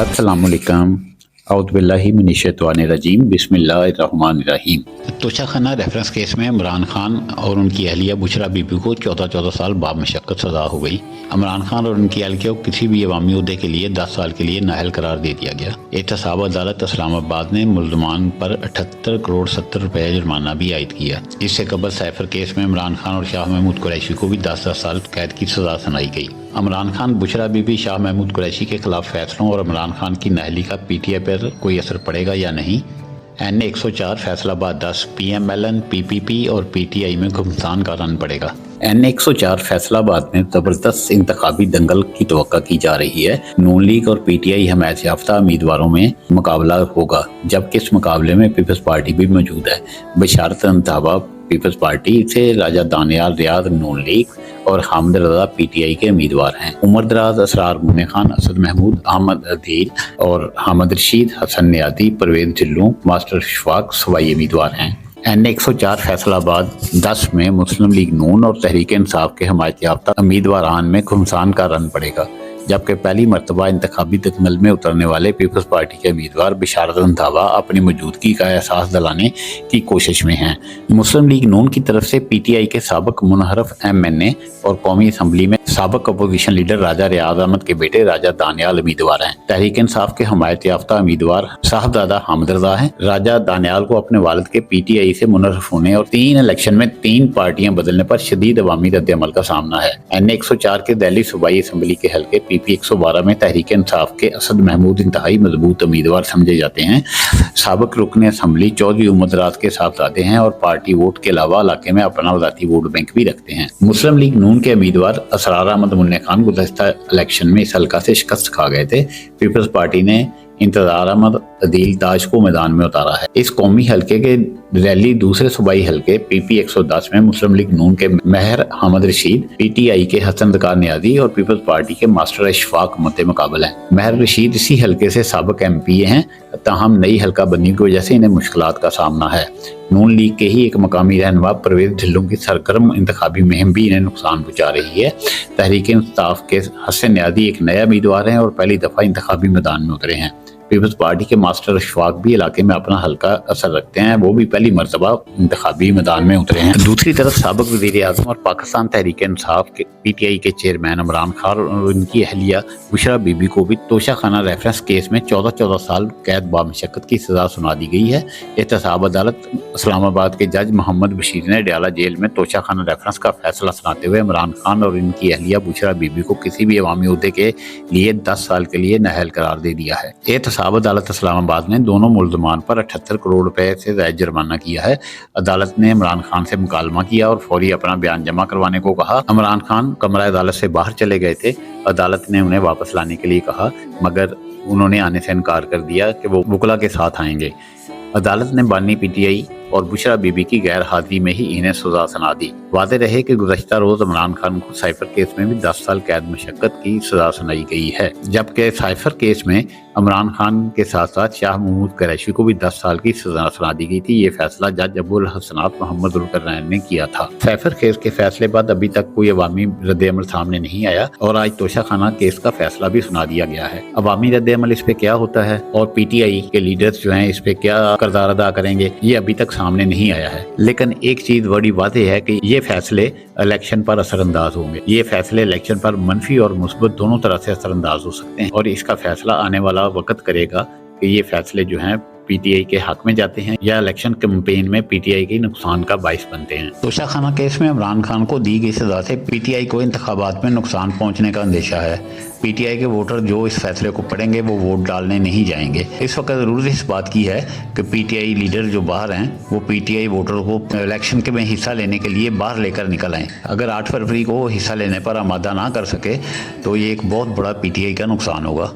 अस्सलाम वालेकुम औज़ुबिल्लाहि मिनश्शैतानिर्रजीम बिस्मिल्लाहिर्रहमानिर्रहीम। तोशाखाना रेफरेंस केस में इमरान खान और उनकी अहलिया बुशरा बीबी को 14 साल बामशक्कत सज़ा हो गई। इमरान खान और उनकी अहलिया को किसी भी अवामी उहदे के लिए 10 साल के लिए नाअहल करार दे दिया गया। एहतसाब अदालत इस्लामाबाद ने मुल्ज़मान पर 78 करोड़ 70 रुपये जुर्माना भी आयद किया। इससे कबल साइफर केस में इमरान खान और शाह महमूद कुरैशी को भी 10 साल कैद की सज़ा सुनाई गई। इमरान खान, बुशरा बीबी, शाह महमूद कुरैशी के खिलाफ फैसलों और इमरान खान की नाअहली का पीटीआई पर कोई असर पड़ेगा या नहीं? NA 104 फैसलाबाद 10 PMLN, PPP और PTI में घमासान का रन पड़ेगा। NA 104 फैसलाबाद में जबरदस्त इंतखाबी दंगल की तवक्का की जा रही है। नून लीग और PTI हमायत याफ्ता उम्मीदवारों में मुकाबला होगा, जबकि इस मुकाबले में पीपल्स पार्टी भी मौजूद है। बशारत इंतखाब पीपल्स पार्टी से राजा दानियाल रियाद नून लीग और हामिद रजा PTI के उम्मीदवार हैं। उमर दराज, असरार मुन्ने खान, असद महमूद, अहमद अदील और हामिद रशीद, हसन नियाती, परवेज ढिल्लों, मास्टर इशफाक सवाई उम्मीदवार हैं। NA 104 फैसलाबाद 10 में मुस्लिम लीग नून और तहरीक इंसाफ के हमायत याफ्ता उम्मीदवारान में घमासान का रन पड़ेगा, जबकि पहली मरतबा इंतखाबी दंगल में उतरने वाले पीपल्स पार्टी के उम्मीदवार बशारत इंतखाब अपनी मौजूदगी का एहसास दिलाने की कोशिश में हैं। मुस्लिम लीग नून की तरफ से PTI के साबिक मुनहरफ MNA और कौमी असम्बली में साबिक अपोजिशन लीडर राजा रियाज अहमद के बेटे राजा दानियाल उम्मीदवार हैं। तहरीक इंसाफ के हमायत याफ्ता उम्मीदवार साहबजादा हामिद रजा हैं। राजा दानियाल को अपने वालिद के PTI से मुनहरफ होने और 3 इलेक्शन में 3 पार्टियां बदलने पर शदीद अवामी रद्द-ए-अमल का सामना है। NA 104 के दिल्ली सूबाई असम्बली के हल्के PP 112 में तहरीक इंसाफ के असद महमूद इंतहाई मजबूत उम्मीदवार समझे जाते हैं। साबिक रुकन असम्बली चौधरी उमर दराज के साहबजादे हैं और पार्टी वोट के अलावा इलाके में अपना ज़ाती वोट बैंक भी रखते हैं। मुस्लिम लीग नून के उम्मीदवार असरार अहमद मुन्ने खान गुज़श्ता इलेक्शन में इस हल्का से शिकस्त खा गए थे। पीपल्स पार्टी ने इंतजार अहमद अदील ताज को मैदान में उतारा है। इस कौमी हल्के के रैली दूसरे सूबाई हल्के PP 110 में मुस्लिम लीग नून के महर हामिद रशीद, PTI के हसन दकार नियाजी और पीपल्स पार्टी के मास्टर इशफाक मद्दे मुकाबला हैं। महर रशीद इसी हल्के से साबिक MP हैं, ताहम नई हल्का बनने की वजह से इन्हें मुश्किलात का सामना है। नून लीग के ही एक मकामी रहनुमा परवेज ढिल्लों की सरगर्म इंतखाबी मुहिम भी इन्हें नुकसान पहुंचा रही है। तहरीक इंसाफ के हसन नियाजी एक नया उम्मीदवार हैं और पहली दफा इंतखाबी मैदान में उतरे हैं। पीपल्स पार्टी के मास्टर इशफाक भी इलाके में अपना हल्का असर रखते हैं, वो भी पहली मरतबा इंतखाबी मैदान में उतरे हैं। दूसरी तरफ साबिक वज़ीर आज़म और पाकिस्तान तहरीक इंसाफ के PTI के चेयरमैन इमरान खान और उनकी अहलिया बुशरा बीबी को भी तोशाखाना रेफरेंस केस में 14 साल कैद बामशक्कत की सजा सुना दी गई है। एहतसाब अदालत इस्लामाबाद के जज मोहम्मद बशीर ने डयाला जेल में तोशाखाना रेफरेंस का फैसला सुनाते हुए इमरान खान और इनकी अहलिया बुशरा बीबी को किसी भी अवामी उहदे के लिए 10 साल के लिए नाअहल करार दे दिया है। एहतसाब अदालत इस्लामाबाद ने दोनों मुल्ज़मान पर 78 करोड़ रुपए से ज़ायद जुर्माना किया है। अदालत ने इमरान खान से मुकालमा किया और फौरी अपना बयान जमा करवाने को कहा। इमरान खान कमरा अदालत से बाहर चले गए थे। अदालत ने उन्हें वापस लाने के लिए कहा, मगर उन्होंने आने से इनकार कर दिया कि वो वकला के साथ आएंगे। अदालत ने बानी PTI और बुशरा बीबी की गैर हाजिरी में ही इन्हें सजा सुना दी। वादे रहे कि गुज़श्ता रोज इमरान खान को साइफर केस में भी 10 साल कैद मशक्कत की सजा सुनाई गई है, जबकि साइफर केस में इमरान खान के साथ साथ शाह महमूद कुरैशी को भी 10 साल की सजा सुना दी गई थी। ये फैसला जज अबुल हसनात मोहम्मद उल-कुरैन ने किया था। साइफर केस के फैसले बाद अभी तक कोई अवामी रद्द-ए-अमल सामने नहीं आया और आज तोशाखाना केस का फैसला भी सुना दिया गया है। अवामी रद्द-ए-अमल इस पे क्या होता है और PTI के लीडर्स जो हैं इस पे क्या किरदार अदा करेंगे, ये अभी तक सामने नहीं आया है। लेकिन एक चीज बड़ी वाज़ेह है कि ये फैसले इलेक्शन पर असरअंदाज होंगे। ये फैसले इलेक्शन पर मनफी और मुस्बत दोनों तरह से असरअंदाज हो सकते हैं और इसका फैसला आने वाला वक्त करेगा कि ये फैसले जो हैं PTI के हक में जाते हैं या इलेक्शन कैंपेन में PTI के नुकसान का बाइस बनते हैं। तोशाखाना केस में इमरान खान को दी गई सजा से PTI को इंतखाबात में नुकसान पहुंचने का अंदेशा है। PTI के वोटर जो इस फैसले को पढ़ेंगे वो वोट डालने नहीं जाएंगे। इस वक्त ज़रूरत इस बात की है कि PTI लीडर जो बाहर हैं वो PTI वोटर को इलेक्शन के में हिस्सा लेने के लिए बाहर लेकर निकल आएँ। अगर 8 फरवरी को हिस्सा लेने पर आमादा ना कर सके तो ये एक बहुत बड़ा PTI का नुकसान होगा।